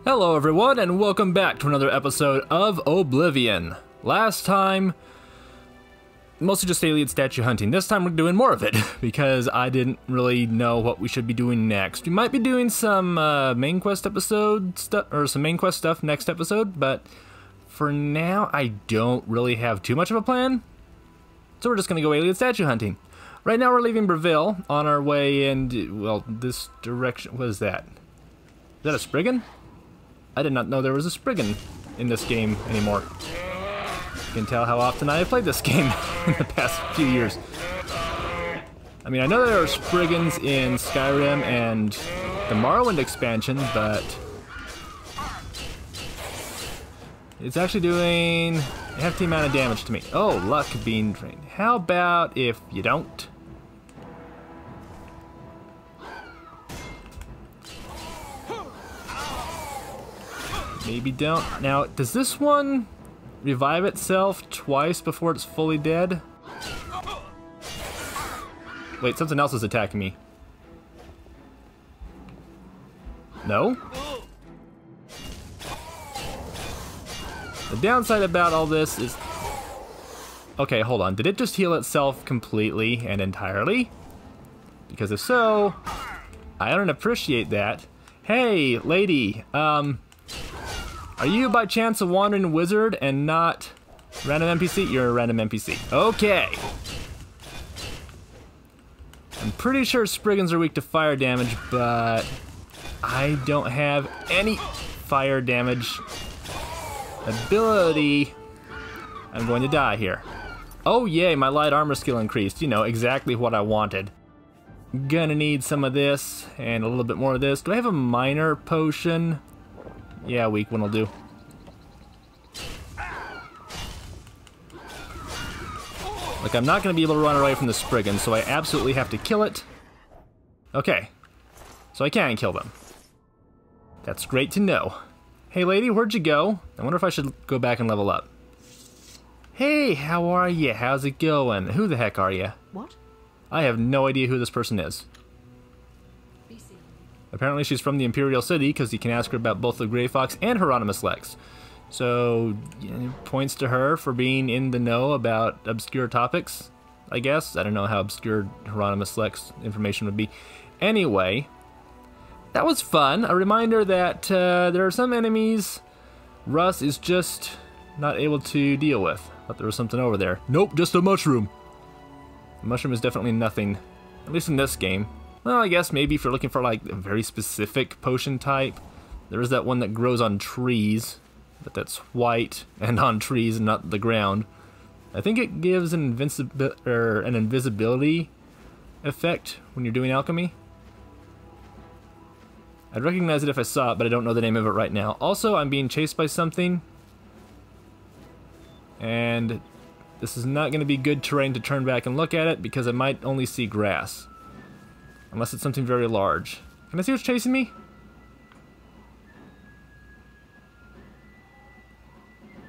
Hello everyone, and welcome back to another episode of Oblivion. Last time, mostly just alien statue hunting. This time we're doing more of it, because I didn't really know what we should be doing next. We might be doing some main quest episode stuff, or some main quest stuff next episode, but for now I don't really have too much of a plan. So we're just gonna go alien statue hunting. Right now we're leaving Breville on our way in, well, this direction. What is that? Is that a Spriggan? I did not know there was a Spriggan in this game anymore. You can tell how often I have played this game in the past few years. I mean, I know there are Spriggans in Skyrim and the Morrowind expansion, but it's actually doing a hefty amount of damage to me. Oh, luck being drained. How about if you don't? Maybe don't. Now, does this one revive itself twice before it's fully dead? Wait, something else is attacking me. No? The downside about all this is... Okay, hold on. Did it just heal itself completely and entirely? Because if so, I don't appreciate that. Hey, lady, are you by chance a wandering wizard and not random NPC? You're a random NPC. Okay. I'm pretty sure Spriggans are weak to fire damage, but I don't have any fire damage ability. I'm going to die here. Oh yay, my light armor skill increased. You know, exactly what I wanted. Gonna need some of this and a little bit more of this. Do I have a minor potion? Yeah, weak one will do. Like, I'm not going to be able to run away from the Spriggan, so I absolutely have to kill it. Okay. So I can kill them. That's great to know. Hey lady, where'd you go? I wonder if I should go back and level up. Hey, how are you? How's it going? Who the heck are you? What? I have no idea who this person is. Apparently she's from the Imperial City, because you can ask her about both the Grey Fox and Hieronymus Lex. So, points to her for being in the know about obscure topics, I guess. I don't know how obscure Hieronymus Lex information would be. Anyway, that was fun. A reminder that there are some enemies Russ is just not able to deal with. Thought there was something over there. Nope, just a mushroom. A mushroom is definitely nothing, at least in this game. Well, I guess maybe if you're looking for like a very specific potion type, there is that one that grows on trees, but that's white and on trees and not the ground. I think it gives an invisibility effect when you're doing alchemy. I'd recognize it if I saw it, but I don't know the name of it right now. Also, I'm being chased by something, and this is not going to be good terrain to turn back and look at it because I might only see grass. Unless it's something very large. Can I see what's chasing me?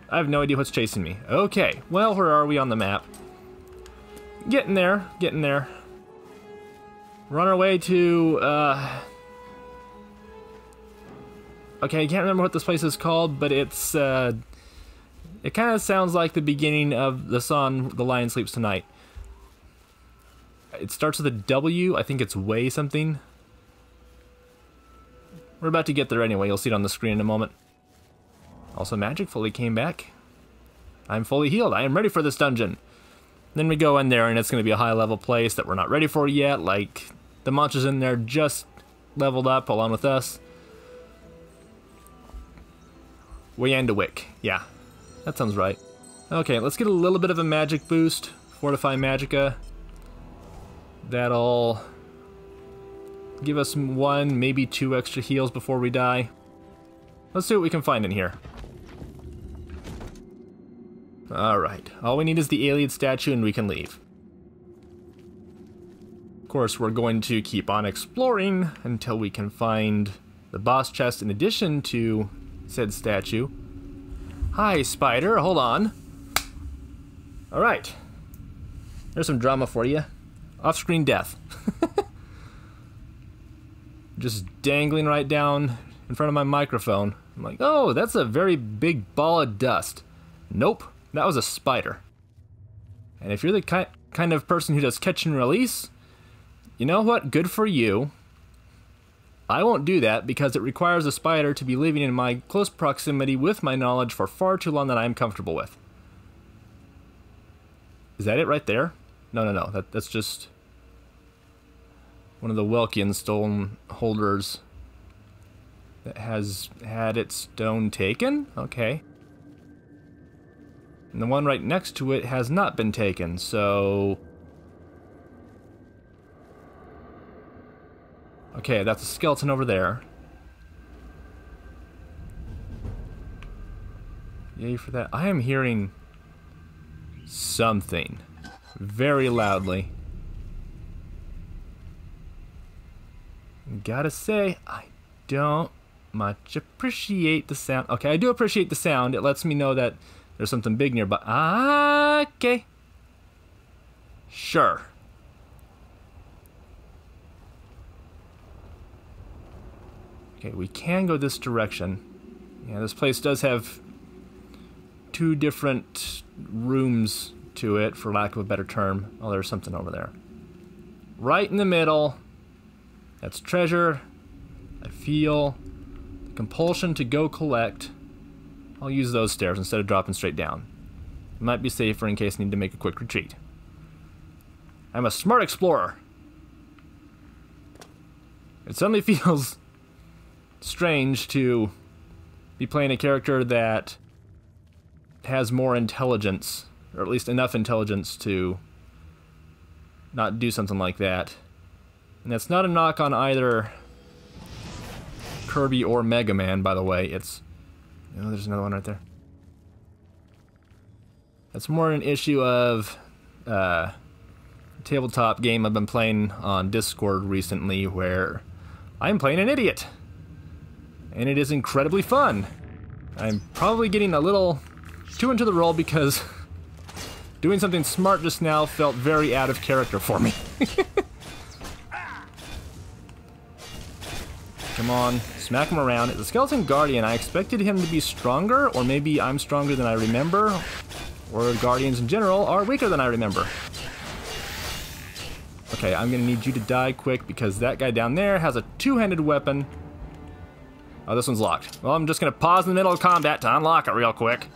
I have no idea what's chasing me. Okay, well, where are we on the map? Getting there, getting there. We're on our way to, okay, I can't remember what this place is called, but it's, it kind of sounds like the beginning of the song The Lion Sleeps Tonight. It starts with a W. I think it's way something. We're about to get there anyway. You'll see it on the screen in a moment. Also, magic fully came back. I'm fully healed. I am ready for this dungeon. Then we go in there, and it's going to be a high-level place that we're not ready for yet. Like, the monsters in there just leveled up along with us. Wick. Yeah, that sounds right. Okay, let's get a little bit of a magic boost. Fortify Magicka. That'll give us 1, maybe 2 extra heals before we die. Let's see what we can find in here. Alright, all we need is the alien statue and we can leave. Of course, we're going to keep on exploring until we can find the boss chest in addition to said statue. Hi, spider, hold on. Alright, there's some drama for you. Off-screen death. Just dangling right down in front of my microphone. I'm like, oh, that's a very big ball of dust. Nope, that was a spider. And if you're the kind of person who does catch and release, you know what? Good for you. I won't do that because it requires a spider to be living in my close proximity with my knowledge for far too long that I am comfortable with. Is that it right there? No. That's just one of the Welkian stone holders that has had its stone taken? Okay. And the one right next to it has not been taken, so... Okay, that's a skeleton over there. Yay for that. I am hearing something very loudly. Gotta say, I don't much appreciate the sound. Okay, I do appreciate the sound. It lets me know that there's something big nearby. Okay. Sure. Okay, we can go this direction. Yeah, this place does have two different rooms to it, for lack of a better term. Oh, there's something over there. Right in the middle. That's treasure. I feel the compulsion to go collect. I'll use those stairs instead of dropping straight down. It might be safer in case I need to make a quick retreat. I'm a smart explorer. It suddenly feels strange to be playing a character that has more intelligence, or at least enough intelligence to not do something like that. And that's not a knock on either Kirby or Mega Man, by the way. It's... Oh, there's another one right there. That's more an issue of a tabletop game I've been playing on Discord recently, where I'm playing an idiot. And it is incredibly fun. I'm probably getting a little too into the role because doing something smart just now felt very out of character for me. Come on, smack him around. The Skeleton Guardian, I expected him to be stronger, or maybe I'm stronger than I remember, or Guardians in general are weaker than I remember. Okay, I'm gonna need you to die quick because that guy down there has a two-handed weapon. Oh, this one's locked. Well, I'm just gonna pause in the middle of combat to unlock it real quick.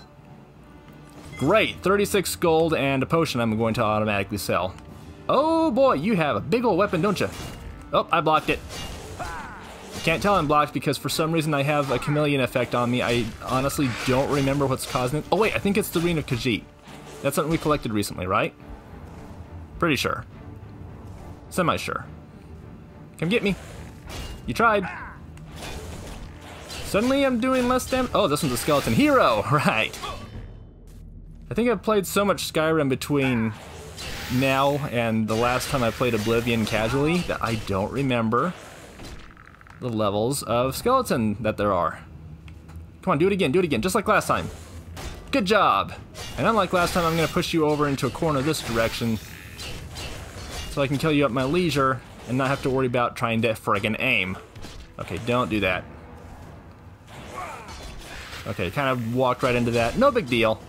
Great, 36 gold and a potion I'm going to automatically sell. Oh boy, you have a big old weapon, don't you? Oh, I blocked it. I can't tell I'm blocked because for some reason I have a chameleon effect on me. I honestly don't remember what's causing it. Oh wait, I think it's the Ring of Khajiit. That's something we collected recently, right? Pretty sure. Semi-sure. Come get me. You tried. Suddenly I'm doing less damage. Oh, this one's a skeleton hero, right. I think I've played so much Skyrim between now and the last time I played Oblivion casually that I don't remember the levels of skeleton that there are. Come on, do it again, just like last time. Good job. And unlike last time, I'm gonna push you over into a corner this direction so I can kill you at my leisure and not have to worry about trying to friggin' aim. Okay, don't do that. Okay, kind of walked right into that. No big deal.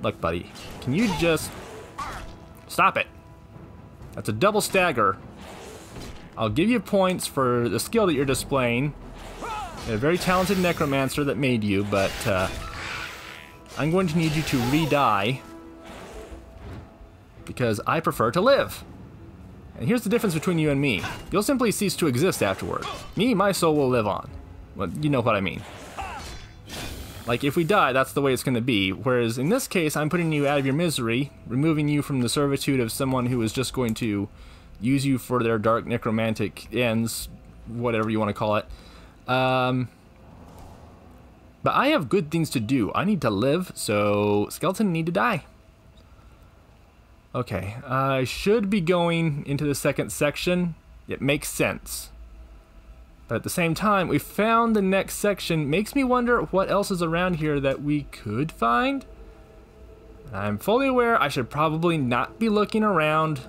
Look, buddy, can you just stop it? That's a double stagger. I'll give you points for the skill that you're displaying. You're a very talented necromancer that made you, but I'm going to need you to re-die because I prefer to live. And here's the difference between you and me. You'll simply cease to exist afterward. Me, my soul will live on. Well, you know what I mean. Like, if we die, that's the way it's going to be. Whereas, in this case, I'm putting you out of your misery, removing you from the servitude of someone who is just going to use you for their dark necromantic ends, whatever you want to call it. But I have good things to do. I need to live, so skeleton need to die. Okay, I should be going into the second section. It makes sense. But at the same time, we found the next section. Makes me wonder what else is around here that we could find. I'm fully aware I should probably not be looking around.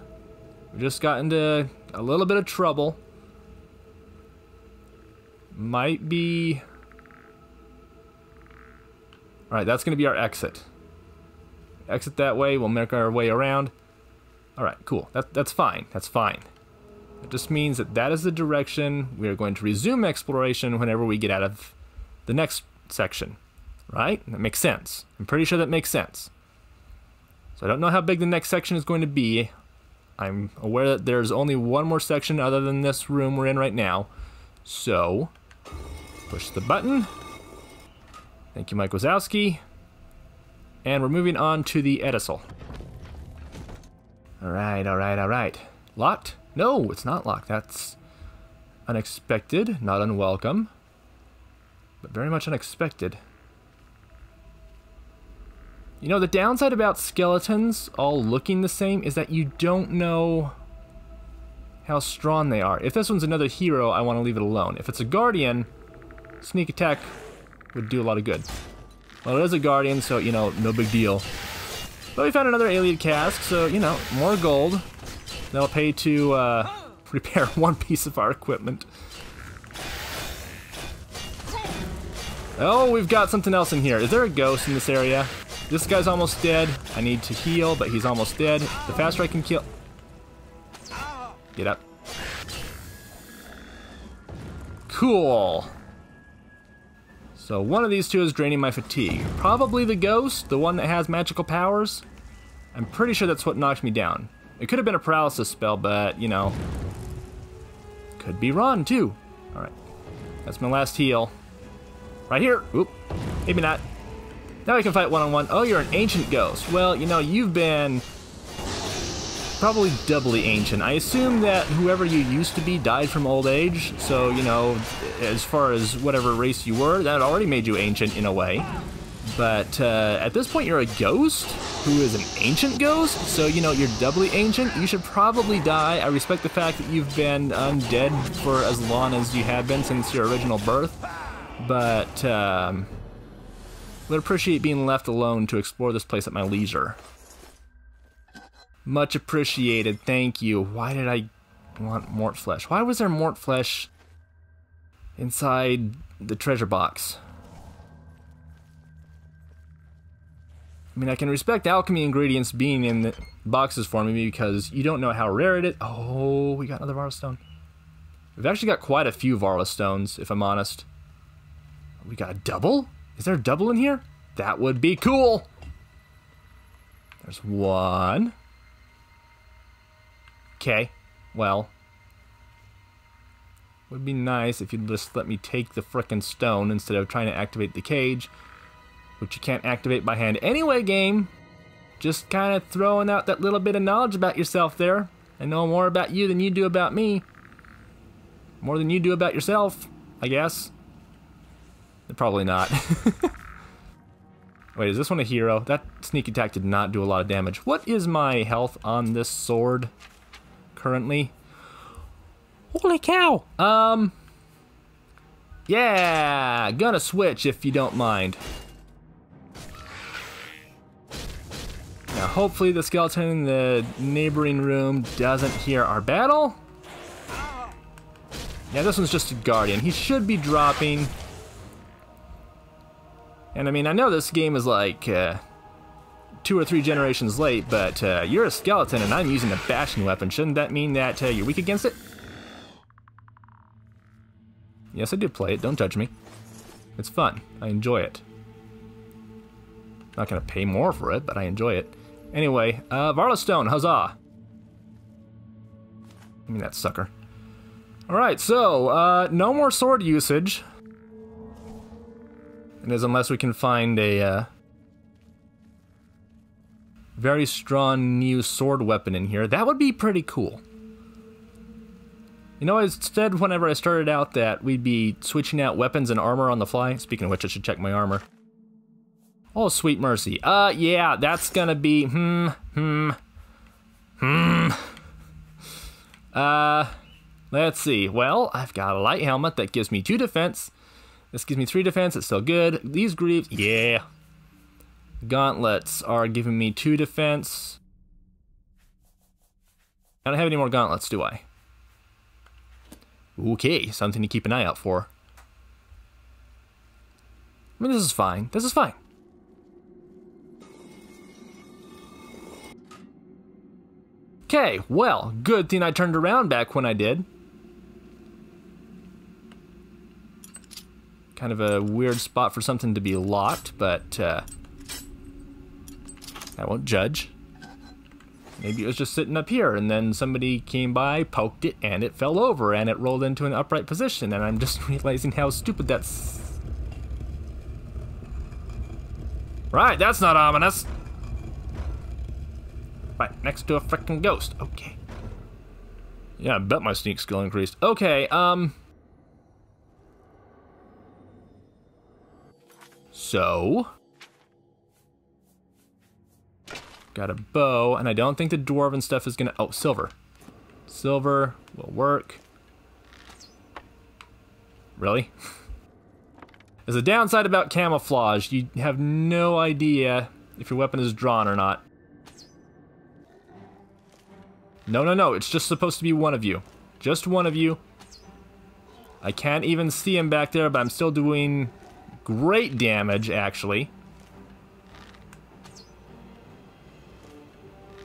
We just got into a little bit of trouble. might be... Alright, that's going to be our exit. Exit that way, we'll make our way around. Alright, cool. That's fine. That's fine. It just means that that is the direction we are going to resume exploration whenever we get out of the next section. Right? That makes sense. I'm pretty sure that makes sense. So I don't know how big the next section is going to be. I'm aware that there's only one more section other than this room we're in right now. So, push the button. Thank you, Mike Wazowski. And we're moving on to the Edisol. Alright, alright, alright. Locked? No, it's not locked. That's unexpected, not unwelcome. But very much unexpected. You know, the downside about skeletons all looking the same is that you don't know how strong they are. If this one's another hero, I want to leave it alone. If it's a guardian, sneak attack would do a lot of good. Well, it is a guardian, so, you know, no big deal. But we found another alien cask, so, you know, more gold. That'll pay to repair one piece of our equipment. Oh, we've got something else in here. Is there a ghost in this area? This guy's almost dead. I need to heal, but he's almost dead. The faster I can kill... Get up. Cool. So one of these two is draining my fatigue. Probably the ghost, the one that has magical powers. I'm pretty sure that's what knocked me down. It could have been a paralysis spell, but, you know... Could be Ron, too. Alright. That's my last heal. Right here. Oop. Maybe not. Now we can fight one-on-one. Oh, you're an ancient ghost. Well, you know, you've been probably doubly ancient. I assume that whoever you used to be died from old age. So, you know, as far as whatever race you were, that already made you ancient in a way. But at this point, you're a ghost who is an ancient ghost. So, you know, you're doubly ancient. You should probably die. I respect the fact that you've been undead for as long as you have been since your original birth. But... would appreciate being left alone to explore this place at my leisure. Much appreciated, thank you. Why did I want mort flesh? Why was there mort flesh inside the treasure box? I mean, I can respect alchemy ingredients being in the boxes for me because you don't know how rare it is. Oh, we got another Varla stone. We've actually got quite a few Varla stones, if I'm honest. We got a double? Is there a double in here? That would be cool. There's one. Okay, well. Would be nice if you'd just let me take the frickin' stone instead of trying to activate the cage, which you can't activate by hand anyway, game. Just kind of throwing out that little bit of knowledge about yourself there. I know more about you than you do about me. More than you do about yourself, I guess. Probably not. Wait, is this one a hero? That sneak attack did not do a lot of damage. What is my health on this sword currently? Holy cow! Yeah, gonna switch if you don't mind. Now, hopefully the skeleton in the neighboring room doesn't hear our battle. Yeah, this one's just a guardian. He should be dropping. And I mean, I know this game is like 2 or 3 generations late, but you're a skeleton and I'm using a bashing weapon. Shouldn't that mean that you're weak against it? Yes, I did play it. Don't judge me. It's fun. I enjoy it. Not gonna pay more for it, but I enjoy it. Anyway, Varla Stone, huzzah! I mean, that sucker. Alright, so, no more sword usage. It is unless we can find a very strong new sword weapon in here. That would be pretty cool. You know, I said whenever I started out that we'd be switching out weapons and armor on the fly. Speaking of which, I should check my armor. Oh, sweet mercy. Yeah, that's gonna be, let's see. Well, I've got a light helmet that gives me 2 defense. This gives me 3 defense, it's still good. These greaves, yeah. Gauntlets are giving me 2 defense. I don't have any more gauntlets, do I? Okay, something to keep an eye out for. I mean, this is fine. This is fine. Okay, well, good thing I turned around back when I did. Kind of a weird spot for something to be locked, but I won't judge. Maybe it was just sitting up here, and then somebody came by, poked it, and it fell over, and it rolled into an upright position, and I'm just realizing how stupid that's... Right, that's not ominous. Right, next to a frickin' ghost. Okay. Yeah, I bet my sneak skill increased. Okay, So... got a bow, and I don't think the dwarven stuff is gonna... Oh, silver. Silver will work. Really? There's a downside about camouflage. You have no idea if your weapon is drawn or not. No, no, no. It's just supposed to be one of you. Just one of you. I can't even see him back there, but I'm still doing great damage, actually.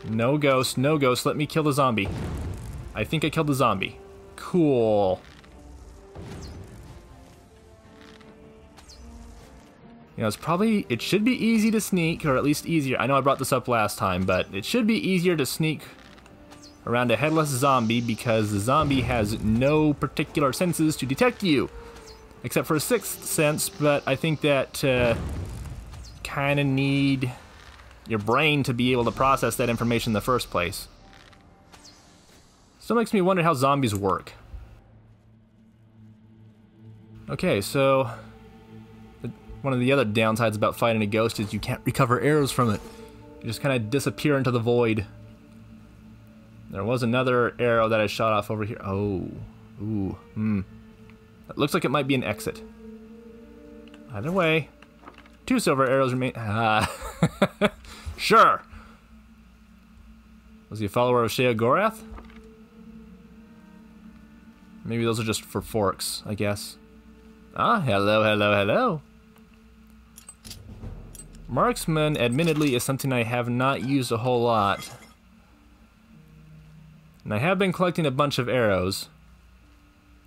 No ghost, no ghost. Let me kill the zombie. I think I killed the zombie. Cool. You know, it should be easy to sneak, or at least easier. I know I brought this up last time, but it should be easier to sneak around a headless zombie because the zombie has no particular senses to detect you. Except for a sixth sense, but I think that kind of need your brain to be able to process that information in the first place. Still makes me wonder how zombies work. Okay, so one of the other downsides about fighting a ghost is you can't recover arrows from it. You just kind of disappear into the void. There was another arrow that I shot off over here. Oh, ooh, It looks like it might be an exit. Either way, 2 silver arrows remain. Sure. Was he a follower of Sheogorath? Maybe those are just for forks, I guess. Ah, hello, hello, hello. Marksman, admittedly, is something I have not used a whole lot. And I have been collecting a bunch of arrows.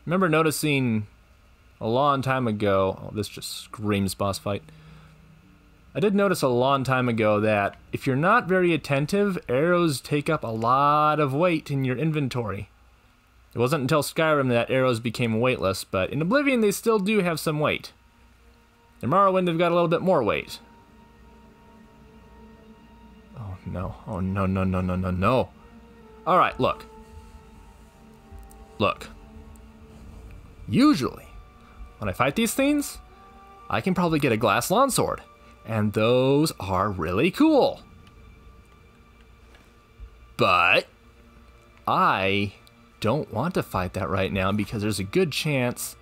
Remember noticing a long time ago... Oh, this just screams boss fight. I did notice a long time ago that if you're not very attentive, arrows take up a lot of weight in your inventory. It wasn't until Skyrim that arrows became weightless, but in Oblivion they still do have some weight. In Morrowind they've got a little bit more weight. Oh no, oh no, no, no, no, no, no. Alright, look. Look. Usually, when I fight these things, I can probably get a glass longsword. And those are really cool. But I don't want to fight that right now because there's a good chance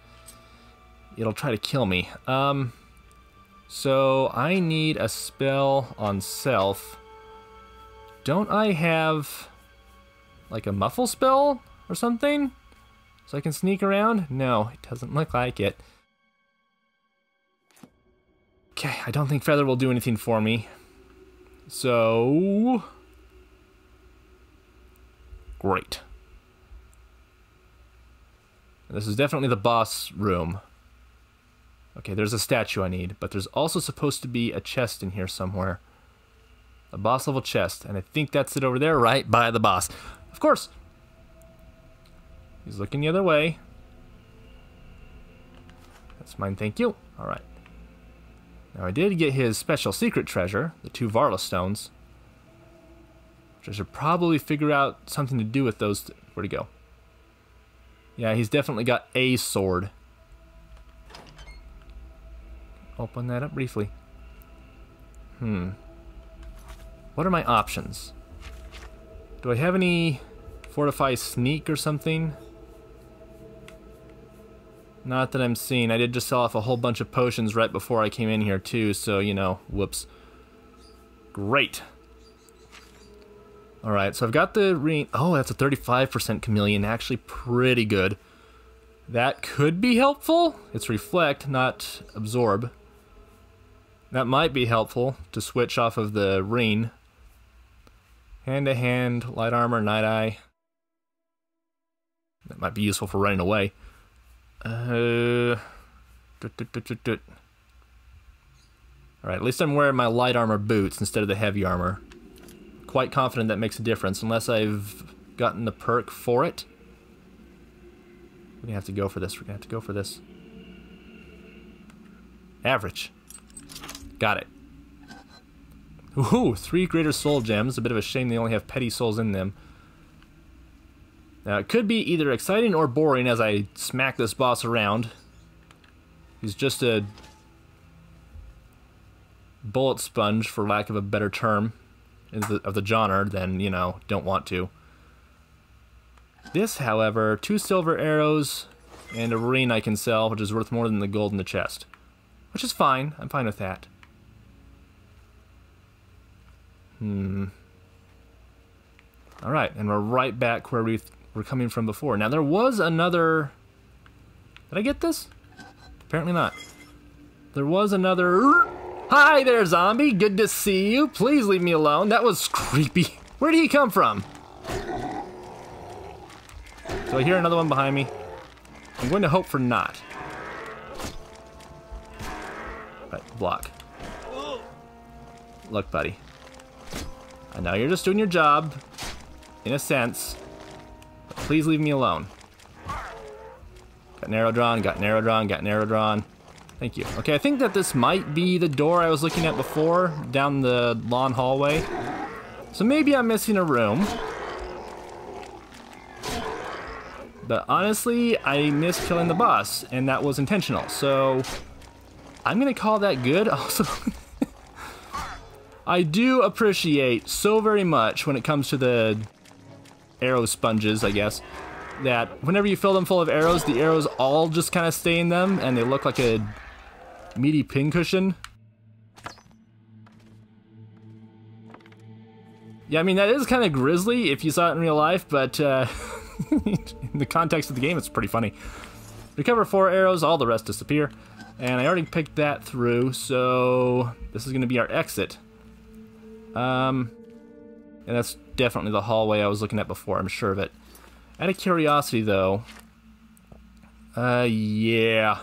it'll try to kill me. So I need a spell on self. Don't I have like a muffle spell or something? So I can sneak around? No, it doesn't look like it. Okay, I don't think Feather will do anything for me. So... great. This is definitely the boss room. Okay, there's a statue I need, but there's also supposed to be a chest in here somewhere. A boss level chest, and I think that's it over there, right by the boss. Of course! He's looking the other way. That's mine, thank you. Alright. Now I did get his special secret treasure, the 2 Varla stones. Which I should probably figure out something to do with those. Where'd he go? Yeah, he's definitely got a sword. Open that up briefly. What are my options? Do I have any fortify sneak or something? Not that I'm seeing. I did just sell off a whole bunch of potions right before I came in here too, so, you know, whoops. Great. Alright, so I've got the ring. Oh, that's a 35% chameleon. Actually pretty good. That could be helpful. It's reflect, not absorb. That might be helpful to switch off of the ring. Hand-to-hand, light armor, night eye. That might be useful for running away. Alright, at least I'm wearing my light armor boots instead of the heavy armor. Quite confident that makes a difference, unless I've gotten the perk for it. We're gonna have to go for this. We're gonna have to go for this. Average. Got it. Ooh, 3 greater soul gems. A bit of a shame they only have petty souls in them. Now, it could be either exciting or boring as I smack this boss around. He's just a bullet sponge, for lack of a better term, of the genre, then, you know, don't want to. This, however, 2 silver arrows and a ring I can sell, which is worth more than the gold in the chest. Which is fine. I'm fine with that. Alright, and we're right back where we were coming from before. Now, there was another... Did I get this? Apparently not. There was another... Hi there, zombie! Good to see you. Please leave me alone. That was creepy. Where did he come from? Do I hear another one behind me? I'm going to hope for not. Right, block. Look, buddy. I know you're just doing your job, in a sense, but please leave me alone. Got an arrow drawn, got an arrow drawn, got an arrow drawn. Thank you. Okay, I think that this might be the door I was looking at before, down the long hallway. So maybe I'm missing a room. But honestly, I missed killing the boss, and that was intentional, so I'm gonna call that good. Also, I do appreciate so very much when it comes to the arrow sponges, I guess, that whenever you fill them full of arrows, the arrows all just kind of stay in them, and they look like a meaty pincushion. Yeah, I mean, that is kind of grisly if you saw it in real life, but in the context of the game, it's pretty funny. Recover 4 arrows, all the rest disappear. And I already picked that through, so this is going to be our exit. And that's definitely the hallway I was looking at before, I'm sure of it. Out of curiosity, though... yeah...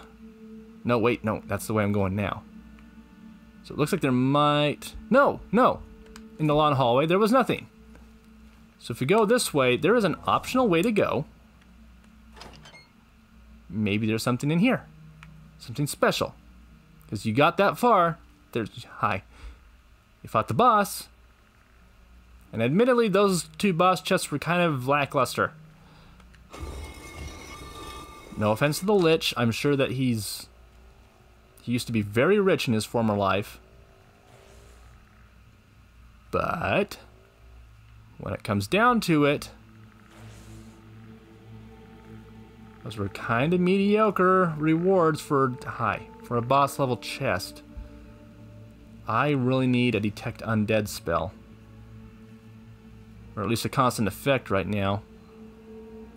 No, wait, no, that's the way I'm going now. So it looks like there might... No! In the long hallway, there was nothing. So if we go this way, there is an optional way to go. Maybe there's something in here. Something special. Because you got that far. There's... Hi. You fought the boss. And admittedly, those 2 boss chests were kind of lackluster. No offense to the Lich. I'm sure that he used to be very rich in his former life. But when it comes down to it, those were kind of mediocre rewards for a boss level chest. I really need a detect undead spell. Or at least a constant effect right now.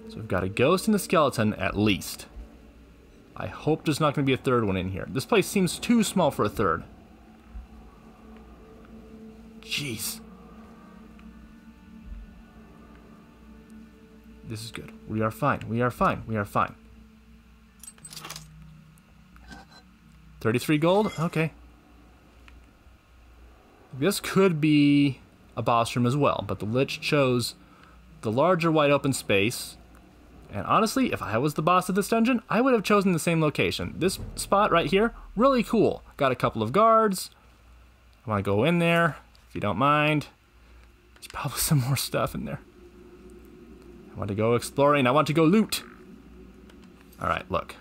So we've got a ghost and a skeleton at least. I hope there's not going to be a third one in here. This place seems too small for a third. Jeez. This is good. We are fine. We are fine. We are fine. 33 gold? Okay. This could be a boss room as well, but the Lich chose the larger wide open space. And honestly, if I was the boss of this dungeon, I would have chosen the same location. This spot right here, really cool. Got a couple of guards. I want to go in there, if you don't mind. There's probably some more stuff in there. I want to go exploring. I want to go loot. Alright, look.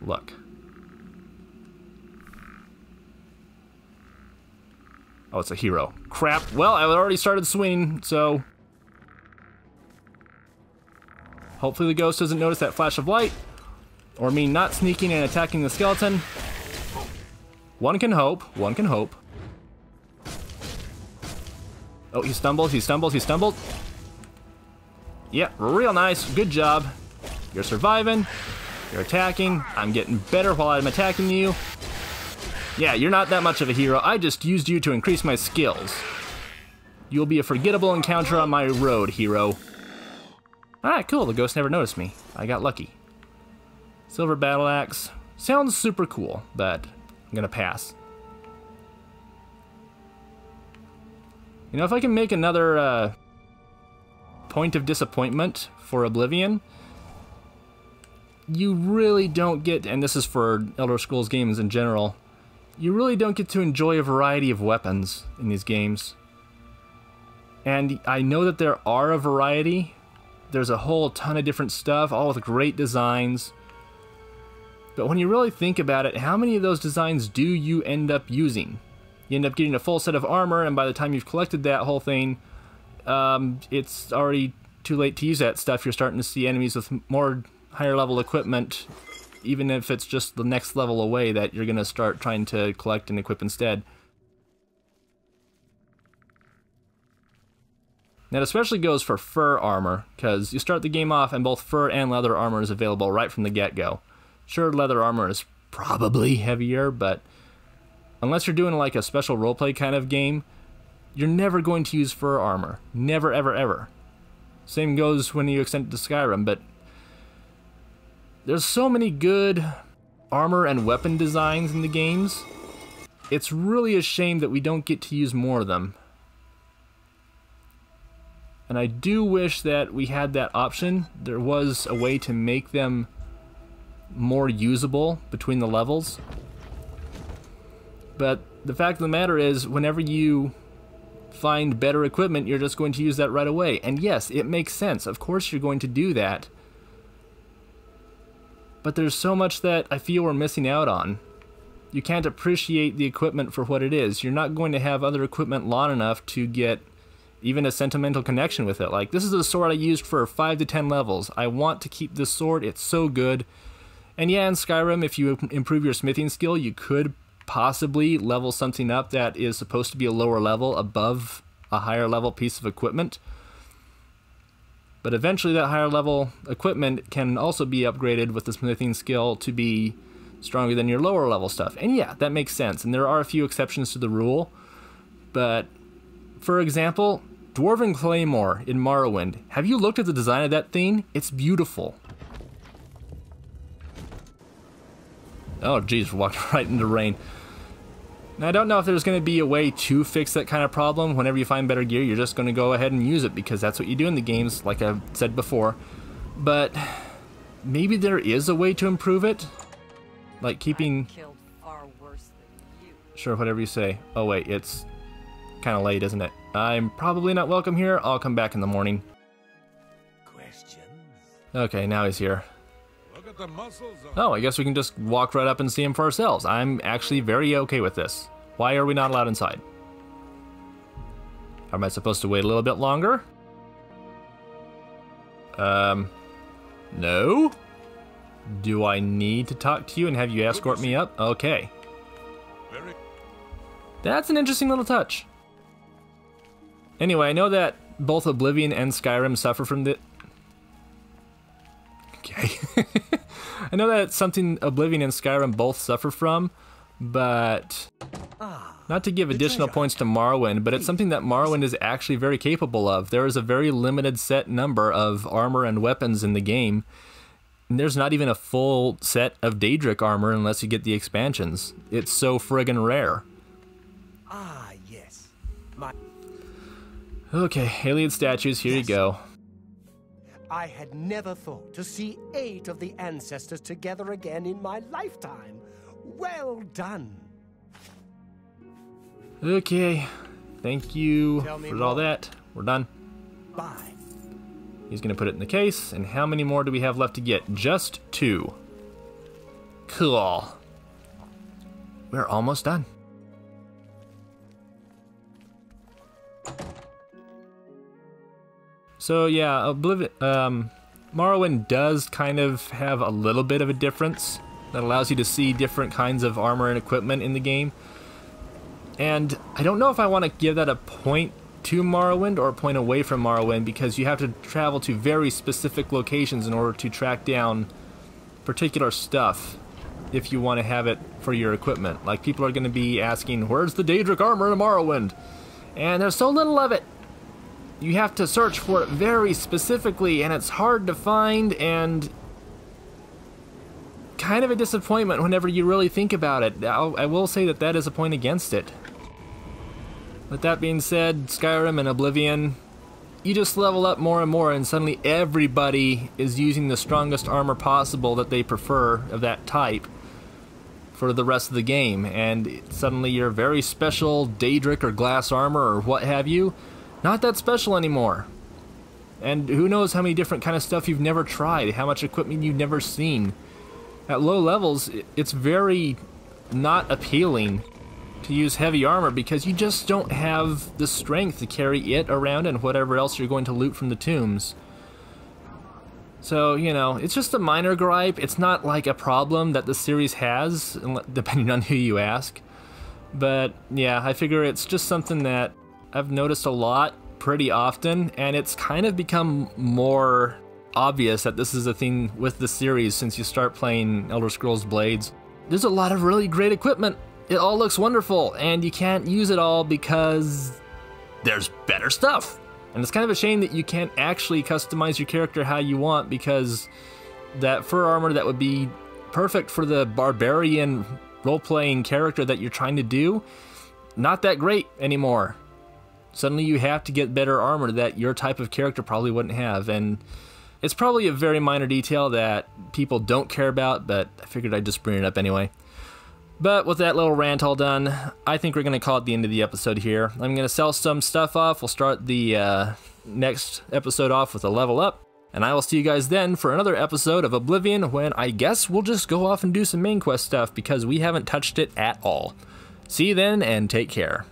Look. Oh, it's a hero. Crap. Well, I already started swinging, so... Hopefully the ghost doesn't notice that flash of light, or me not sneaking and attacking the skeleton. One can hope. One can hope. Oh, he stumbled, he stumbled, he stumbled. Yeah, real nice. Good job. You're surviving. You're attacking. I'm getting better while I'm attacking you. Yeah, you're not that much of a hero. I just used you to increase my skills. You'll be a forgettable encounter on my road, hero. Alright, cool. The ghost never noticed me. I got lucky. Silver battle axe. Sounds super cool, but I'm gonna pass. You know, if I can make another point of disappointment for Oblivion, you really don't get, and this is for Elder Scrolls games in general, you really don't get to enjoy a variety of weapons in these games. And I know that there are a variety. There's a whole ton of different stuff, all with great designs. But when you really think about it, how many of those designs do you end up using? You end up getting a full set of armor, and by the time you've collected that whole thing, it's already too late to use that stuff. You're starting to see enemies with more higher level equipment, even if it's just the next level away, that you're going to start trying to collect and equip instead. That especially goes for fur armor, because you start the game off and both fur and leather armor is available right from the get-go. Sure, leather armor is probably heavier, but unless you're doing like a special roleplay kind of game, you're never going to use fur armor. Never, ever, ever. Same goes when you extend it to Skyrim, but there's so many good armor and weapon designs in the games. It's really a shame that we don't get to use more of them. And I do wish that we had that option. There was a way to make them more usable between the levels. But the fact of the matter is, whenever you find better equipment, you're just going to use that right away. And yes, it makes sense. Of course you're going to do that. But there's so much that I feel we're missing out on. You can't appreciate the equipment for what it is. You're not going to have other equipment long enough to get even a sentimental connection with it. Like, this is a sword I used for 5 to 10 levels. I want to keep this sword. It's so good. And yeah, in Skyrim, if you improve your smithing skill, you could possibly level something up that is supposed to be a lower level above a higher level piece of equipment. But eventually that higher level equipment can also be upgraded with the smithing skill to be stronger than your lower level stuff. And yeah, that makes sense. And there are a few exceptions to the rule. But for example, Dwarven Claymore in Morrowind. Have you looked at the design of that thing? It's beautiful. Oh geez, we're walking right into rain. Now, I don't know if there's going to be a way to fix that kind of problem. Whenever you find better gear, you're just going to go ahead and use it because that's what you do in the games, like I've said before. But maybe there is a way to improve it? Like keeping... Killed far worse than you. Sure, whatever you say. Oh wait, it's kind of late, isn't it? I'm probably not welcome here. I'll come back in the morning. Questions? Okay, now he's here. Look at the muscles on. Oh, I guess we can just walk right up and see him for ourselves. I'm actually very okay with this. Why are we not allowed inside? Am I supposed to wait a little bit longer? No? Do I need to talk to you and have you escort me up? Okay. That's an interesting little touch. Anyway, I know that both Oblivion and Skyrim suffer from the... Okay. I know that it's something Oblivion and Skyrim both suffer from, but... Not to give additional points to Morrowind, but it's something that Morrowind is actually very capable of. There is a very limited set number of armor and weapons in the game. And there's not even a full set of Daedric armor unless you get the expansions. It's so friggin' rare. Ah, yes. My... Okay, alien statues, here you go. I had never thought to see 8 of the ancestors together again in my lifetime. Well done. Okay, thank you Tell me for all more. that. We're done. Bye. He's gonna put it in the case, and how many more do we have left to get? Just 2. Cool. We're almost done. So yeah, Morrowind does kind of have a little bit of a difference that allows you to see different kinds of armor and equipment in the game. And I don't know if I want to give that a point to Morrowind or a point away from Morrowind, because you have to travel to very specific locations in order to track down particular stuff if you want to have it for your equipment. Like, people are going to be asking, where's the Daedric armor in Morrowind? And there's so little of it. You have to search for it very specifically, and it's hard to find, and kind of a disappointment whenever you really think about it. I will say that that is a point against it. With that being said, Skyrim and Oblivion, you just level up more and more, and suddenly everybody is using the strongest armor possible that they prefer of that type for the rest of the game, and suddenly your very special Daedric or glass armor or what have you, not that special anymore. And who knows how many different kind of stuff you've never tried, how much equipment you've never seen. At low levels, it's very not appealing to use heavy armor because you just don't have the strength to carry it around and whatever else you're going to loot from the tombs. So, you know, it's just a minor gripe. It's not like a problem that the series has, depending on who you ask. But yeah, I figure it's just something that I've noticed a lot pretty often, and it's kind of become more obvious that this is a thing with the series since you start playing Elder Scrolls Blades. There's a lot of really great equipment. It all looks wonderful, and you can't use it all because there's better stuff. And it's kind of a shame that you can't actually customize your character how you want, because that fur armor that would be perfect for the barbarian role-playing character that you're trying to do, not that great anymore. Suddenly you have to get better armor that your type of character probably wouldn't have, and it's probably a very minor detail that people don't care about, but I figured I'd just bring it up anyway. But with that little rant all done, I think we're going to call it the end of the episode here. I'm going to sell some stuff off. We'll start the next episode off with a level up. And I will see you guys then for another episode of Oblivion, when I guess we'll just go off and do some main quest stuff because we haven't touched it at all. See you then, and take care.